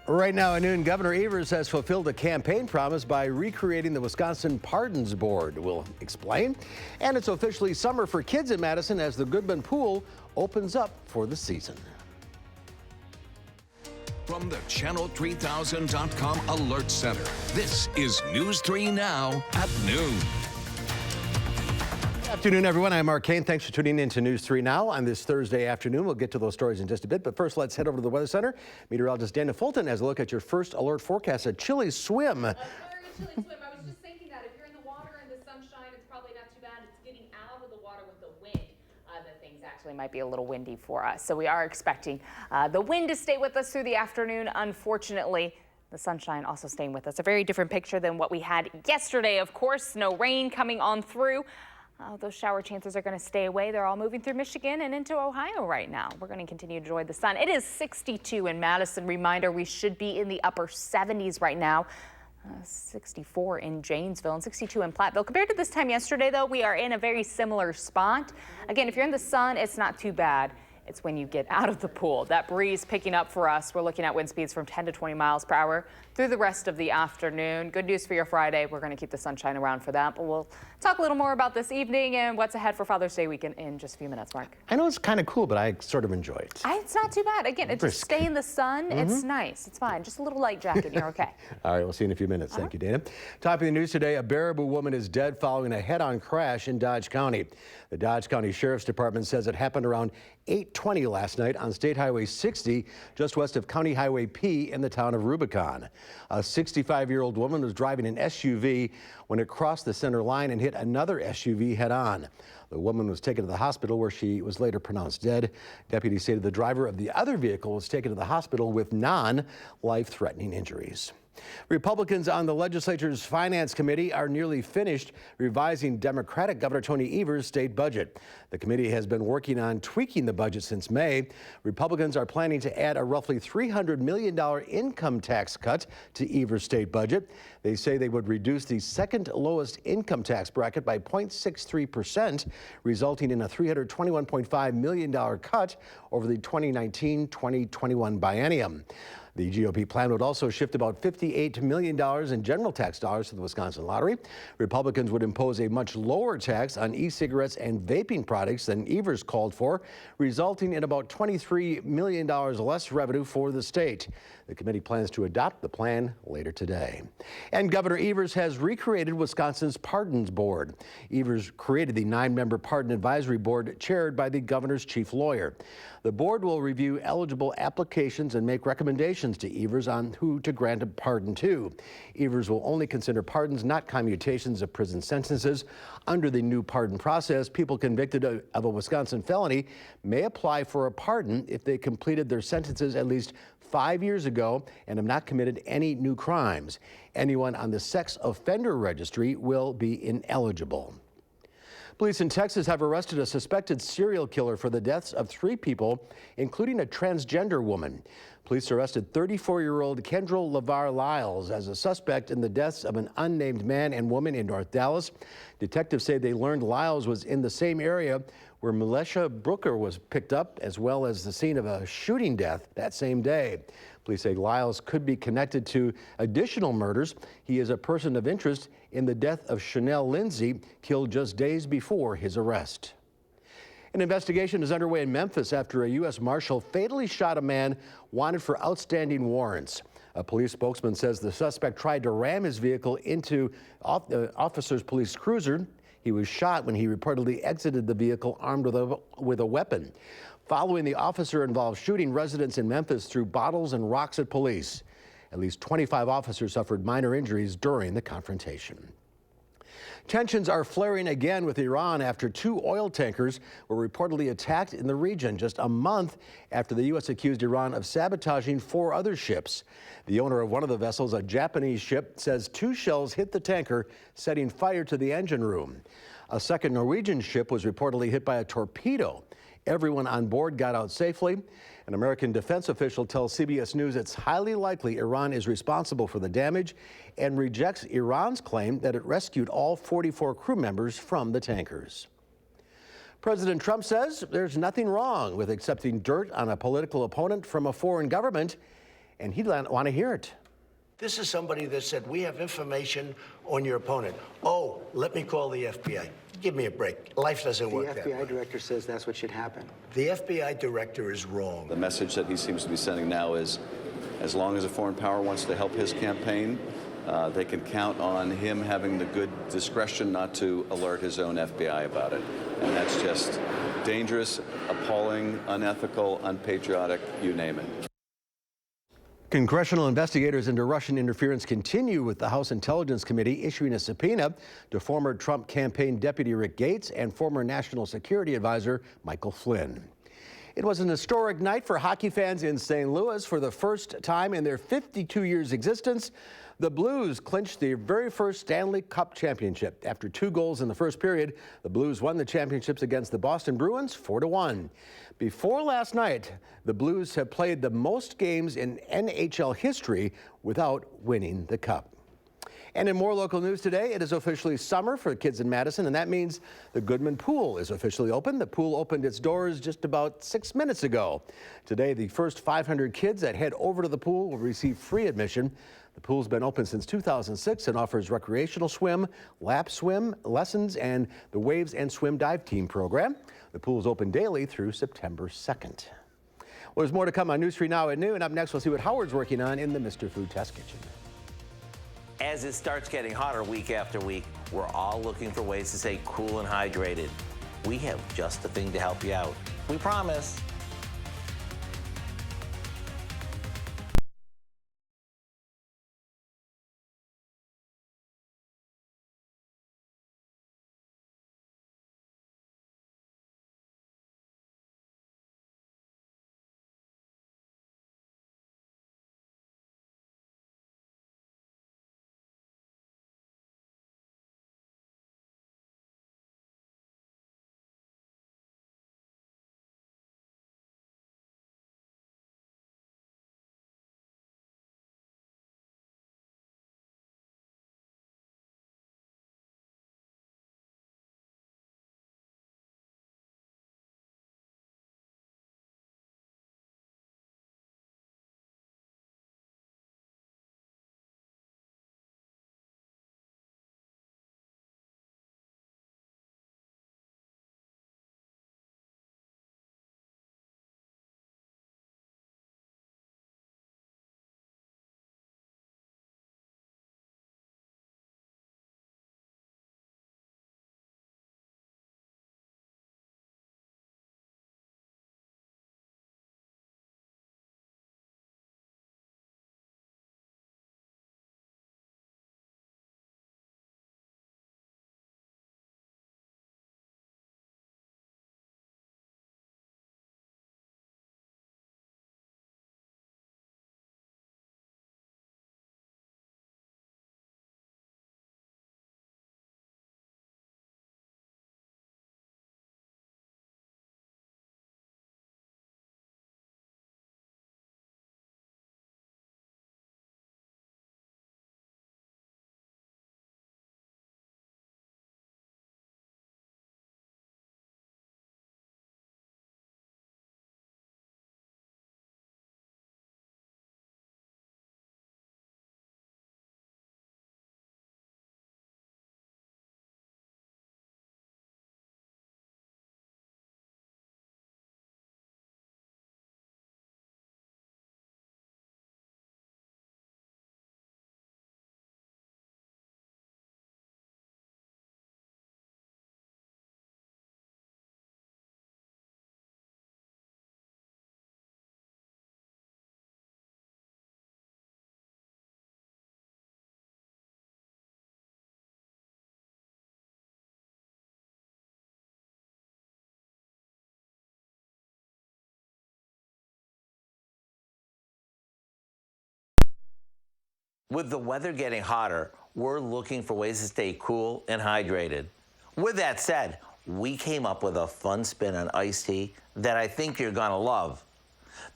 Right now at noon, Governor Evers has fulfilled a campaign promise by recreating the Wisconsin Pardons Board. We'll explain. And it's officially summer for kids in Madison as the Goodman Pool opens up for the season. From the Channel3000.com Alert Center, this is News 3 Now at noon. Good afternoon, everyone. I'm Mark Kane. Thanks for tuning in to News 3 Now on this Thursday afternoon. We'll get to those stories in just a bit, but first let's head over to the Weather Center. Meteorologist Dana Fulton has a look at your first alert forecast, a chilly swim. A very chilly swim. I was just thinking that if you're in the water and the sunshine, it's probably not too bad. It's getting out of the water with the wind that things actually might be a little windy for us. So we are expecting the wind to stay with us through the afternoon. Unfortunately, the sunshine also staying with us. A very different picture than what we had yesterday. Of course, no rain coming on through. Those shower chances are going to stay away. They're all moving through Michigan and into Ohio right now. We're going to continue to enjoy the sun. It is 62 in Madison. Reminder, we should be in the upper 70s right now. 64 in Janesville and 62 in Platteville. Compared to this time yesterday, though, we are in a very similar spot. Again, if you're in the sun, it's not too bad. It's when you get out of the pool. That breeze picking up for us. We're looking at wind speeds from 10 to 20 miles per hour through the rest of the afternoon. Good news for your Friday. We're going to keep the sunshine around for that, but we'll talk a little more about this evening and what's ahead for Father's Day weekend in just a few minutes, Mark. I know it's kind of cool, but I sort of enjoy it. It's not too bad. Again, it's just stay in the sun. It's nice. It's fine. Just a little light jacket and you're okay. All right, we'll see you in a few minutes. Thank you, Dana. Top of the news today, a Baraboo woman is dead following a head-on crash in Dodge County. The Dodge County Sheriff's Department says it happened around 8:20 last night on State Highway 60, just west of County Highway P in the town of Rubicon. A 65-year-old woman was driving an SUV when it crossed the center line and hit another SUV head-on. The woman was taken to the hospital where she was later pronounced dead. Deputies say the driver of the other vehicle was taken to the hospital with non-life-threatening injuries. Republicans on the legislature's Finance Committee are nearly finished revising Democratic Governor Tony Evers' state budget. The committee has been working on tweaking the budget since May. Republicans are planning to add a roughly $300 million income tax cut to Evers' state budget. They say they would reduce the second lowest income tax bracket by 0.63%, resulting in a $321.5 million cut over the 2019-2021 biennium. The GOP plan would also shift about $58 million in general tax dollars to the Wisconsin Lottery. Republicans would impose a much lower tax on e-cigarettes and vaping products than Evers called for, resulting in about $23 million less revenue for the state. The committee plans to adopt the plan later today. And Governor Evers has recreated Wisconsin's Pardons Board. Evers created the 9-member Pardon Advisory Board chaired by the governor's chief lawyer. The board will review eligible applications and make recommendations to Evers on who to grant a pardon to. Evers will only consider pardons, not commutations of prison sentences. Under the new pardon process, people convicted of a Wisconsin felony may apply for a pardon if they completed their sentences at least 5 years ago and have not committed any new crimes. Anyone on the sex offender registry will be ineligible. Police in Texas have arrested a suspected serial killer for the deaths of 3 people, including a transgender woman. Police arrested 34-year-old Kendrell LeVar Lyles as a suspect in the deaths of an unnamed man and woman in North Dallas. Detectives say they learned Lyles was in the same area where Melissa Brooker was picked up, as well as the scene of a shooting death that same day. Police say Lyles could be connected to additional murders. He is a person of interest in the death of Chanel Lindsay, killed just days before his arrest. An investigation is underway in Memphis after a U.S. Marshal fatally shot a man wanted for outstanding warrants. A police spokesman says the suspect tried to ram his vehicle into the officer's police cruiser. He was shot when he reportedly exited the vehicle armed with a weapon. Following the officer-involved shooting, residents in Memphis threw bottles and rocks at police. At least 25 officers suffered minor injuries during the confrontation. Tensions are flaring again with Iran after 2 oil tankers were reportedly attacked in the region just a month after the U.S. accused Iran of sabotaging 4 other ships. The owner of one of the vessels, a Japanese ship, says 2 shells hit the tanker, setting fire to the engine room. A second Norwegian ship was reportedly hit by a torpedo. Everyone on board got out safely. An American defense official tells CBS News it's highly likely Iran is responsible for the damage and rejects Iran's claim that it rescued all 44 crew members from the tankers. President Trump says there's nothing wrong with accepting dirt on a political opponent from a foreign government. and he'd want to hear it. This is somebody that said, we have information on your opponent. Oh, let me call the FBI. Give me a break. Life doesn't work that way. The FBI director says that's what should happen. The FBI director is wrong. The message that he seems to be sending now is, as long as a foreign power wants to help his campaign, they can count on him having the good discretion not to alert his own FBI about it. And that's just dangerous, appalling, unethical, unpatriotic, you name it. Congressional investigators into Russian interference continue, with the House Intelligence Committee issuing a subpoena to former Trump campaign deputy Rick Gates and former National Security Advisor Michael Flynn. It was an historic night for hockey fans in St. Louis. For the first time in their 52 years existence, the Blues clinched their very first Stanley Cup championship. After 2 goals in the first period, the Blues won the championships against the Boston Bruins 4-1. Before last night, the Blues have played the most games in NHL history without winning the Cup. And in more local news today, it is officially summer for kids in Madison, and that means the Goodman Pool is officially open. The pool opened its doors just about 6 minutes ago. Today, the first 500 kids that head over to the pool will receive free admission. The pool's been open since 2006 and offers recreational swim, lap swim lessons, and the Waves and Swim Dive Team program. The pool is open daily through September 2nd. Well, there's more to come on News 3 Now at noon. Up next, we'll see what Howard's working on in the Mr. Food Test Kitchen. As it starts getting hotter week after week, we're all looking for ways to stay cool and hydrated. We have just the thing to help you out. We promise. With the weather getting hotter, we're looking for ways to stay cool and hydrated. With that said, we came up with a fun spin on iced tea that I think you're gonna love.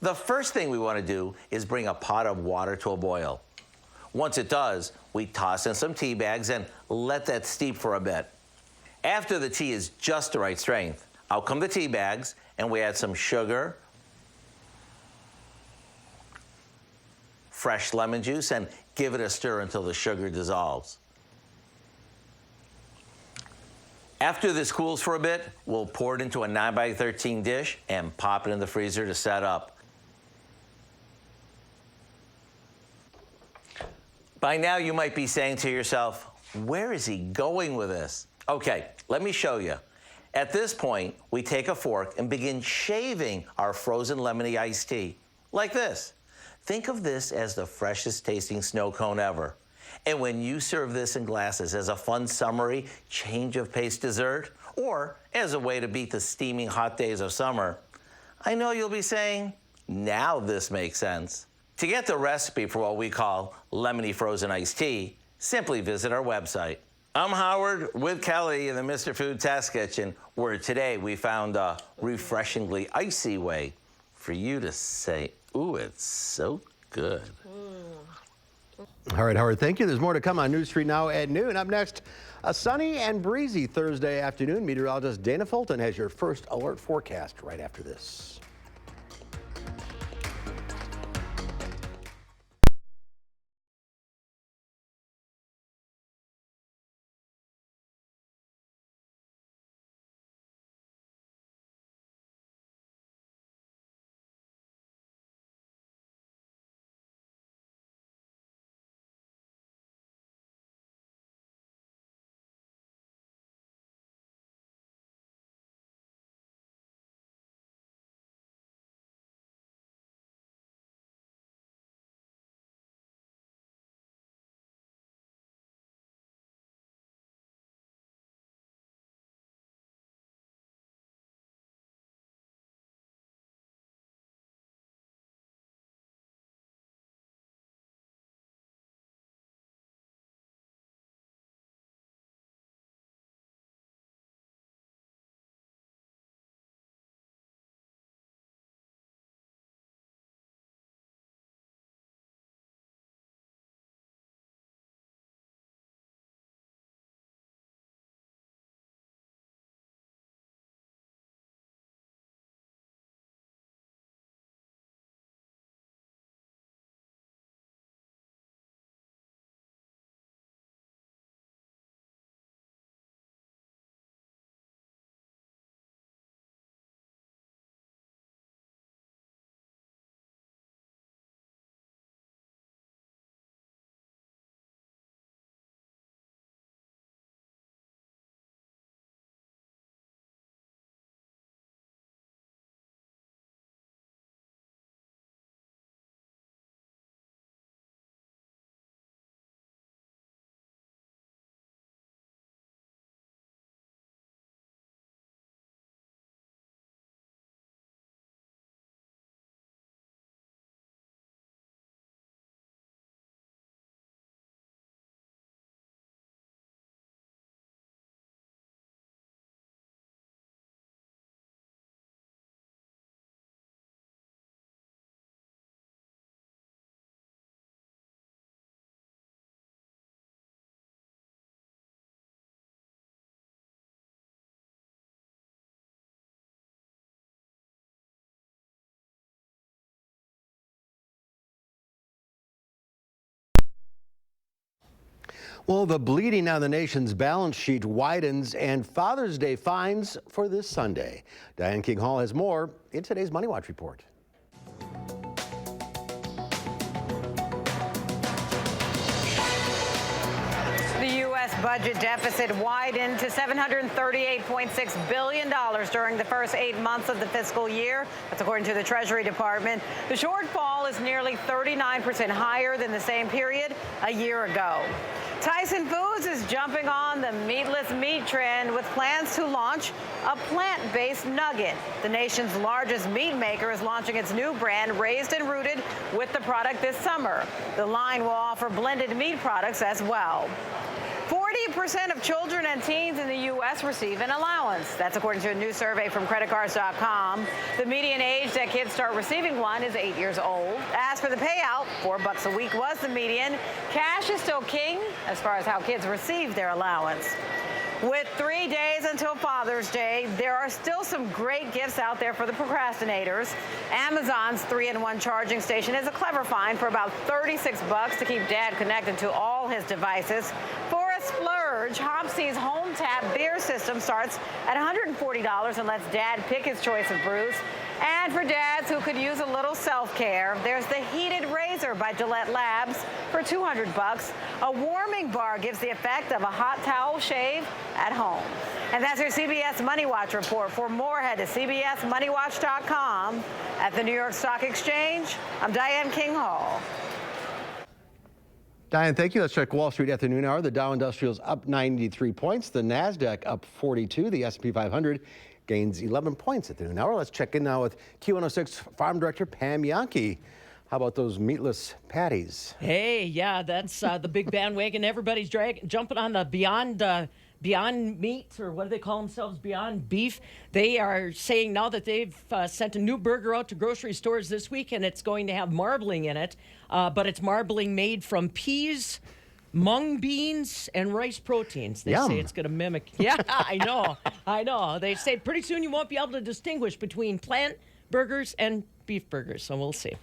The first thing we want to do is bring a pot of water to a boil. Once it does, we toss in some tea bags and let that steep for a bit. After the tea is just the right strength, out come the tea bags and we add some sugar, fresh lemon juice and give it a stir until the sugar dissolves. After this cools for a bit, we'll pour it into a 9x13 dish and pop it in the freezer to set up. By now, you might be saying to yourself, where is he going with this? Okay, let me show you. At this point, we take a fork and begin shaving our frozen lemony iced tea, like this. Think of this as the freshest tasting snow cone ever. And when you serve this in glasses as a fun summery change of pace dessert, or as a way to beat the steaming hot days of summer, I know you'll be saying, now this makes sense. To get the recipe for what we call lemony frozen iced tea, simply visit our website. I'm Howard with Kelly in the Mr. Food Test Kitchen, where today we found a refreshingly icy way for you to say, ooh, it's so good. All right, Howard, thank you. There's more to come on News 3 Now at noon. Up next, a sunny and breezy Thursday afternoon. Meteorologist Dana Fulton has your first alert forecast right after this. Well, the bleeding on the nation's balance sheet widens and Father's Day fines for this Sunday. Diane King Hall has more in today's Money Watch report. The U.S. budget deficit widened to $738.6 billion during the first 8 months of the fiscal year. That's according to the Treasury Department. The shortfall is nearly 39% higher than the same period a year ago. Tyson Foods is jumping on the meatless meat trend with plans to launch a plant-based nugget. The nation's largest meat maker is launching its new brand, Raised and Rooted, with the product this summer. The line will offer blended meat products as well. 40% of children and teens in the U.S. receive an allowance. That's according to a new survey from creditcards.com. The median age that kids start receiving one is 8 years old. As for the payout, $4 a week was the median. Cash is still king as far as how kids receive their allowance. With 3 days until Father's Day, there are still some great gifts out there for the procrastinators. Amazon's 3-in-1 charging station is a clever find for about $36 to keep Dad connected to all his devices. For a splurge, Hopsy's home tap beer system starts at $140 and lets Dad pick his choice of brews. And for dads who could use a little self-care, there's the heated razor by Gillette Labs for $200. A warming bar gives the effect of a hot towel shave at home. And that's your CBS Money Watch report. For more, head to cbsmoneywatch.com. At the New York Stock Exchange, I'm Diane King Hall. Diane, thank you. Let's check Wall Street at the noon hour. The Dow Industrial's up 93 points. The NASDAQ up 42. The S&P 500 gains 11 points at the noon hour. Let's check in now with Q106 Farm Director Pam Yankee. How about those meatless patties? Hey, yeah, that's the big bandwagon. Everybody's jumping on the Beyond Meat, or what do they call themselves, Beyond Beef. They are saying now that they've sent a new burger out to grocery stores this week, and it's going to have marbling in it, but it's marbling made from peas, mung beans, and rice proteins. They say it's going to mimic. Yeah, I know. They say pretty soon you won't be able to distinguish between plant burgers and beef burgers, so we'll see.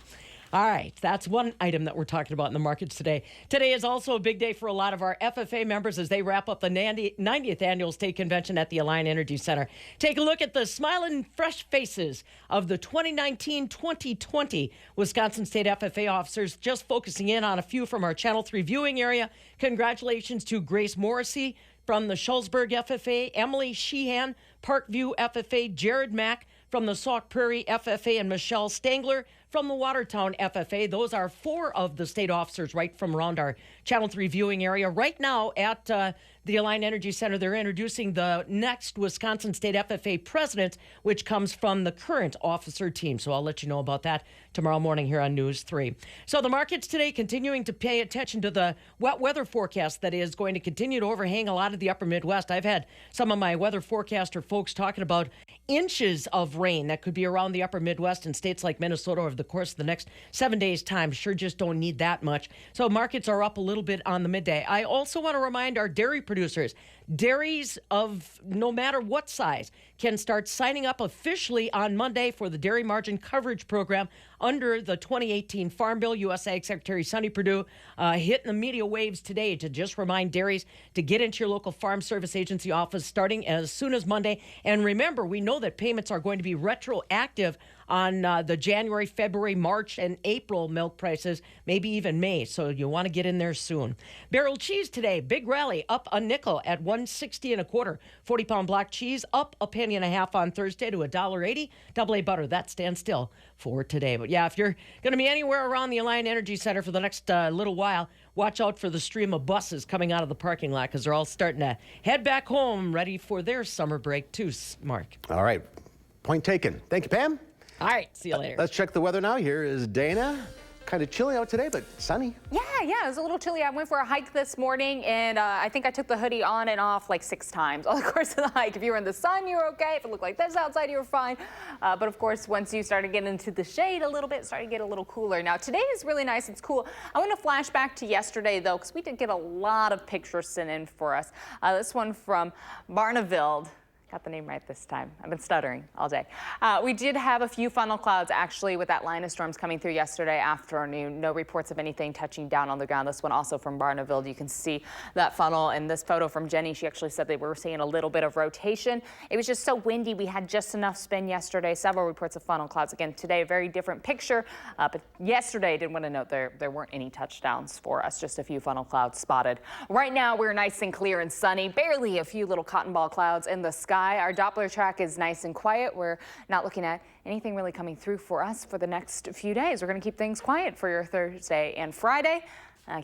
All right, that's one item that we're talking about in the markets today. Today is also a big day for a lot of our FFA members as they wrap up the 90th Annual State Convention at the Alliant Energy Center. Take a look at the smiling, fresh faces of the 2019-2020 Wisconsin State FFA officers, just focusing in on a few from our Channel 3 viewing area. Congratulations to Grace Morrissey from the Shullsburg FFA, Emily Sheehan, Parkview FFA, Jared Mack from the Sauk Prairie FFA, and Michelle Stangler from the Watertown FFA. Those are 4 of the state officers right from around our Channel 3 viewing area. Right now at the Alliant Energy Center, they're introducing the next Wisconsin State FFA president, which comes from the current officer team. So I'll let you know about that tomorrow morning here on News 3. So the markets today continuing to pay attention to the wet weather forecast that is going to continue to overhang a lot of the upper Midwest. I've had some of my weather forecaster folks talking about inches of rain that could be around the upper Midwest in states like Minnesota over the course of the next 7 days' time. Sure just don't need that much. So markets are up a little bit on the midday. I also want to remind our dairy producers, dairies of no matter what size can start signing up officially on Monday for the Dairy Margin Coverage Program under the 2018 Farm Bill. U.S. Ag Secretary Sonny Perdue hitting the media waves today to just remind dairies to get into your local Farm Service Agency office starting as soon as Monday. And remember, we know that payments are going to be retroactive on the January, February, March, and April milk prices, maybe even May. So you want to get in there soon. Barrel cheese today, big rally, up a nickel at $1.60 1/4. 40-pound block cheese up a penny and a half on Thursday to $1.80. Double A butter, that stands still for today. But yeah, if you're going to be anywhere around the Alliant Energy Center for the next little while, watch out for the stream of buses coming out of the parking lot because they're all starting to head back home, ready for their summer break too, Mark. All right, point taken. Thank you, Pam. All right, see you later. Let's check the weather now. Here is Dana. Kind of chilly out today, but sunny. Yeah, it was a little chilly. I went for a hike this morning, and I think I took the hoodie on and off like 6 times all the course of the hike. If you were in the sun, you were okay. If it looked like this outside, you were fine. But of course, once you started getting into the shade a little bit, it started to get a little cooler. Now, today is really nice. It's cool. I want to flash back to yesterday, though, because we did get a lot of pictures sent in for us. This one from Barneville. Got the name right this time. I've been stuttering all day. We did have a few funnel clouds actually with that line of storms coming through yesterday afternoon. No reports of anything touching down on the ground. This one also from Barneville. You can see that funnel in this photo from Jenny. She actually said they were seeing a little bit of rotation. It was just so windy. We had just enough spin yesterday. Several reports of funnel clouds. Again, today a very different picture. But yesterday I did want to note there weren't any touchdowns for us. Just a few funnel clouds spotted. Right now we're nice and clear and sunny. Barely a few little cotton ball clouds in the sky. Our Doppler track is nice and quiet. We're not looking at anything really coming through for us for the next few days. We're going to keep things quiet for your Thursday and Friday.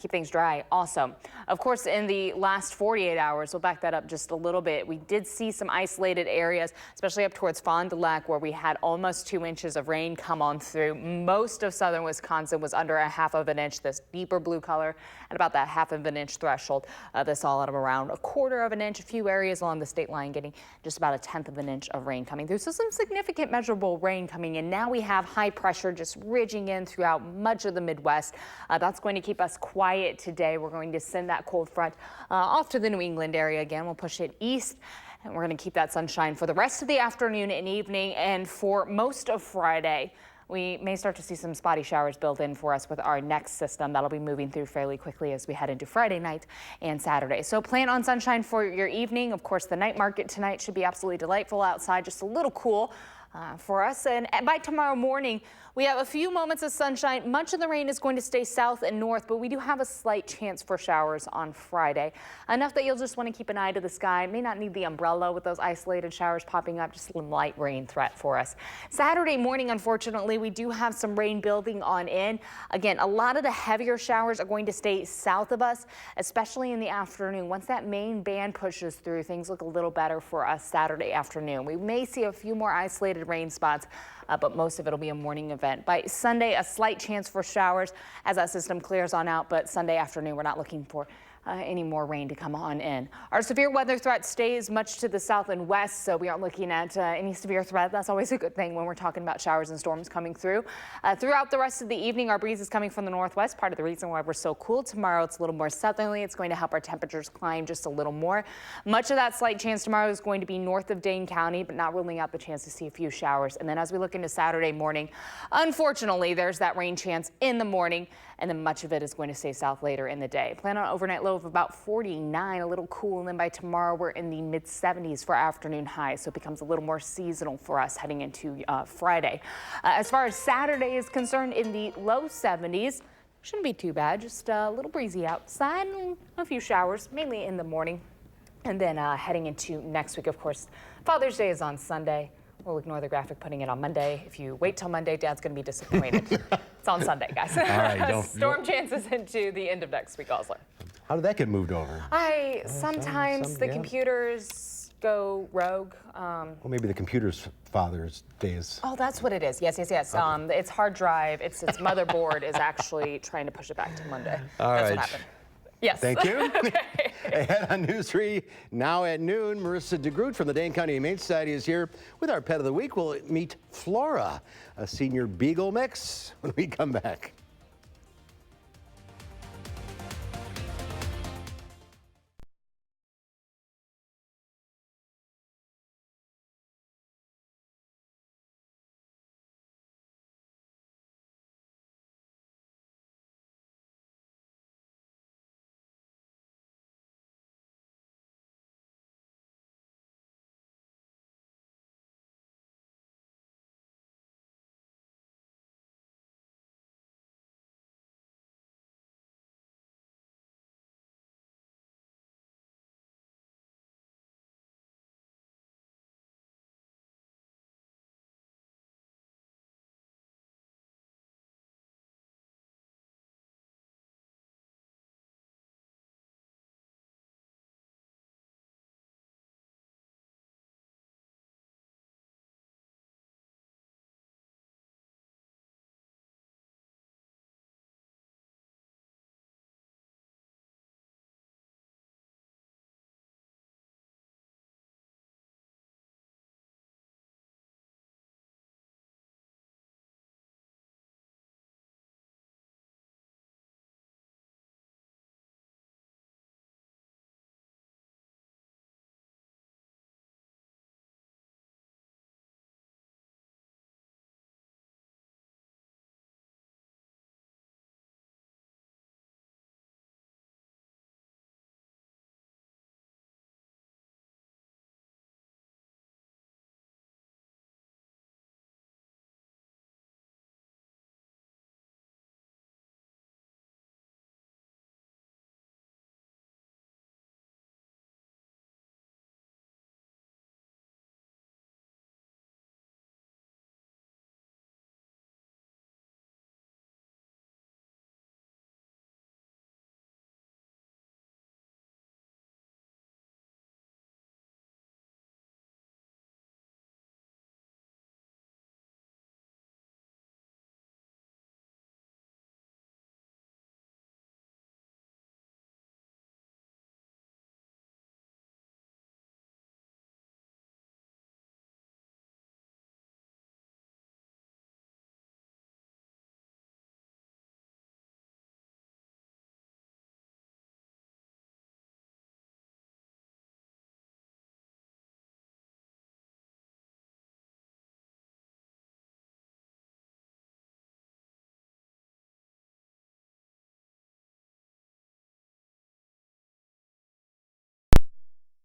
Keep things dry also. Of course, in the last 48 hours, we'll back that up just a little bit. We did see some isolated areas, especially up towards Fond du Lac, where we had almost 2 inches of rain come on through. Most of southern Wisconsin was under a 1/2 inch, this deeper blue color, at about that 1/2 inch threshold. This all at around 1/4 inch. A few areas along the state line getting just about 1/10 inch of rain coming through. So some significant measurable rain coming in. Now we have high pressure just ridging in throughout much of the Midwest. That's going to keep us quiet today. We're going to send that cold front off to the New England area again. We'll push it east. And we're going to keep that sunshine for the rest of the afternoon and evening and for most of Friday. We may start to see some spotty showers build in for us with our next system. That'll be moving through fairly quickly as we head into Friday night and Saturday. So plan on sunshine for your evening. Of course, the night market tonight should be absolutely delightful outside, just a little cool for us. And by tomorrow morning, we have a few moments of sunshine. Much of the rain is going to stay south and north, but we do have a slight chance for showers on Friday. Enough that you'll just want to keep an eye to the sky. May not need the umbrella with those isolated showers popping up, just a light rain threat for us. Saturday morning, unfortunately, we do have some rain building on in. Again, a lot of the heavier showers are going to stay south of us, especially in the afternoon. Once that main band pushes through, things look a little better for us Saturday afternoon. We may see a few more isolated rain spots, but most of it will be a morning event. By Sunday, a slight chance for showers as that system clears on out, but Sunday afternoon, we're not looking for any more rain to come on in. Our severe weather threat stays much to the south and west, so we aren't looking at any severe threat. That's always a good thing when we're talking about showers and storms coming through. Throughout the rest of the evening, our breeze is coming from the northwest. Part of the reason why we're so cool tomorrow, it's a little more southerly. It's going to help our temperatures climb just a little more. Much of that slight chance tomorrow is going to be north of Dane County, but not ruling out the chance to see a few showers. And then as we look into Saturday morning, unfortunately, there's that rain chance in the morning, and then much of it is going to stay south later in the day. Plan on overnight low of about 49, a little cool, and then by tomorrow we're in the mid 70s for afternoon highs, so it becomes a little more seasonal for us heading into Friday. As far as Saturday is concerned, in the low 70s, shouldn't be too bad, just a little breezy outside and a few showers, mainly in the morning. And then heading into next week, of course, Father's Day is on Sunday. We'll ignore the graphic putting it on Monday. If you wait till Monday, Dad's going to be disappointed. It's on Sunday, guys. All right, Storm chances into the end of next week also. How did that get moved over? Sometimes the computers go rogue. Well, maybe the computer's Father's Day is. Oh, that's what it is. Yes. Okay. Its hard drive, its motherboard is actually trying to push it back to Monday. All that's right. what happened. Yes. Thank you. Okay. Ahead on News 3, now at noon, Marissa DeGroot from the Dane County Humane Society is here with our pet of the week. We'll meet Flora, a senior beagle mix, when we come back.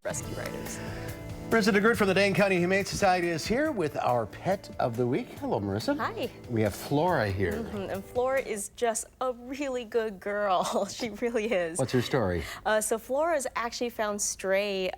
rescue riders. Marissa DeGroot from the Dane County Humane Society is here with our pet of the week. Hello, Marissa. Hi. We have Flora here. And Flora is just a really good girl. She really is. What's her story? So Flora is actually found stray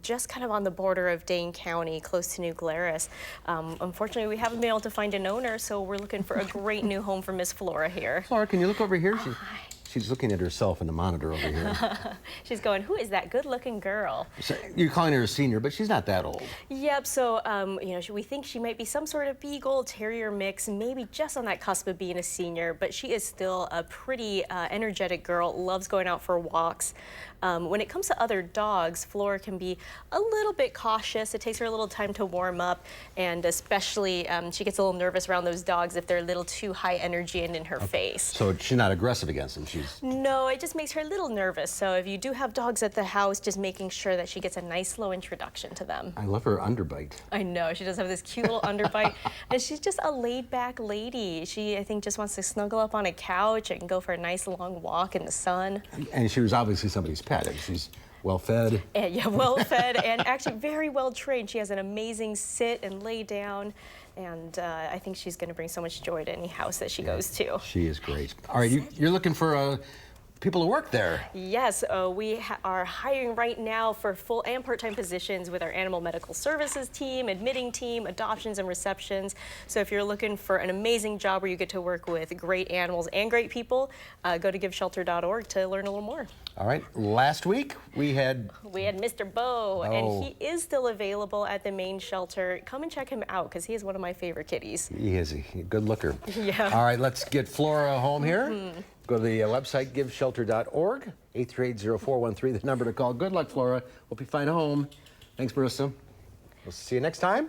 just kind of on the border of Dane County, close to New Glarus. Unfortunately, we haven't been able to find an owner, so we're looking for a great new home for Miss Flora here. Flora, can you look over here? Hi. She's looking at herself in the monitor over here. She's going, who is that good-looking girl? So you're calling her a senior, but she's not that old. Yep, so, you know, we think she might be some sort of beagle terrier mix, maybe just on that cusp of being a senior, but she is still a pretty energetic girl, loves going out for walks. When it comes to other dogs, Flora can be a little bit cautious. It takes her a little time to warm up, and especially she gets a little nervous around those dogs if they're a little too high energy and in her face. So she's not aggressive against them. No, it just makes her a little nervous. So if you do have dogs at the house, just making sure that she gets a nice slow introduction to them. I love her underbite. I know, she does have this cute little underbite, and she's just a laid-back lady. She, I think, just wants to snuggle up on a couch and go for a nice long walk in the sun. And she was obviously somebody's pet. She's well-fed. Yeah, well-fed and actually very well-trained. She has an amazing sit and lay down, and I think she's going to bring so much joy to any house that she goes to. She is great. All right, you're looking for people to work there. Yes, we are hiring right now for full and part-time positions with our animal medical services team, admitting team, adoptions and receptions. So if you're looking for an amazing job where you get to work with great animals and great people, go to giveshelter.org to learn a little more. All right, last week we had Mr. Bo, and he is still available at the main shelter. Come and check him out because he is one of my favorite kitties. He is a good looker. Yeah. All right, let's get Flora home here. Go to the website, giveshelter.org, 838-0413, the number to call. Good luck, Flora. Hope you find a home. Thanks, Marissa. We'll see you next time.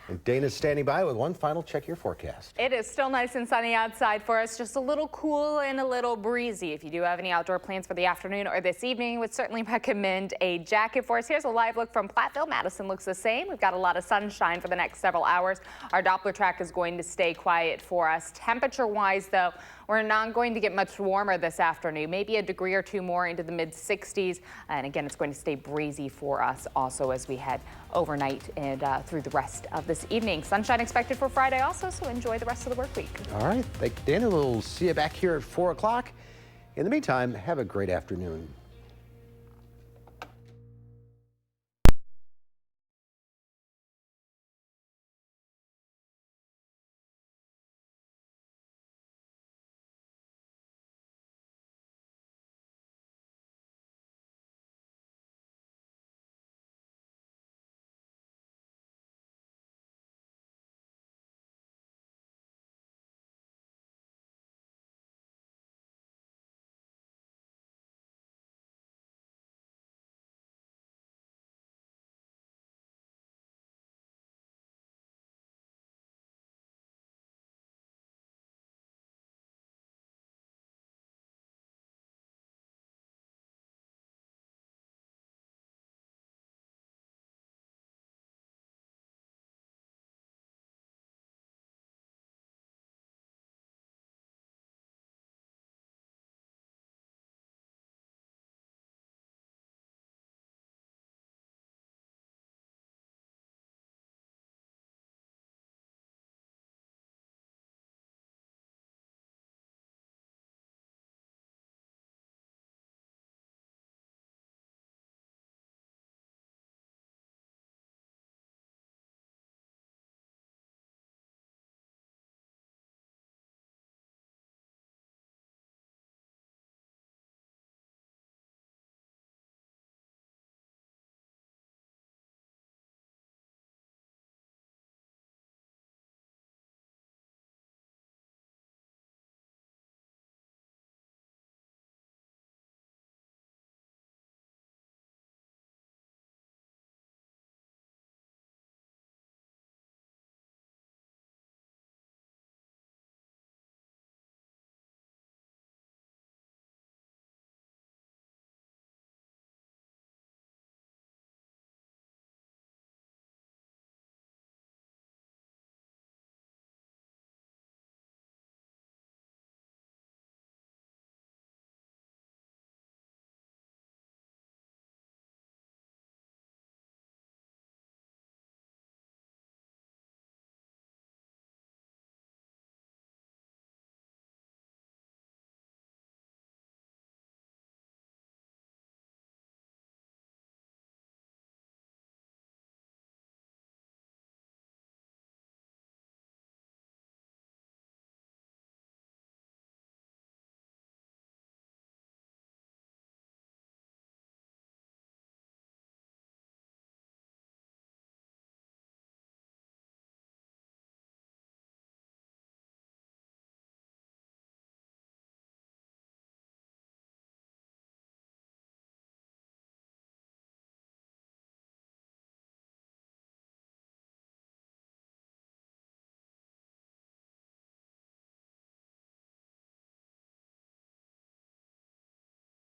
And Dana's standing by with one final check your forecast. It is still nice and sunny outside for us, just a little cool and a little breezy. If you do have any outdoor plans for the afternoon or this evening, would certainly recommend a jacket for us. Here's a live look from Platteville. Madison looks the same. We've got a lot of sunshine for the next several hours. Our Doppler track is going to stay quiet for us. Temperature-wise, though, we're not going to get much warmer this afternoon, maybe a degree or two more into the mid-60s. And again, it's going to stay breezy for us also as we head overnight and through the rest of this evening. Sunshine expected for Friday also, so enjoy the rest of the work week. All right, thank you, Dana. We'll see you back here at 4 o'clock. In the meantime, have a great afternoon.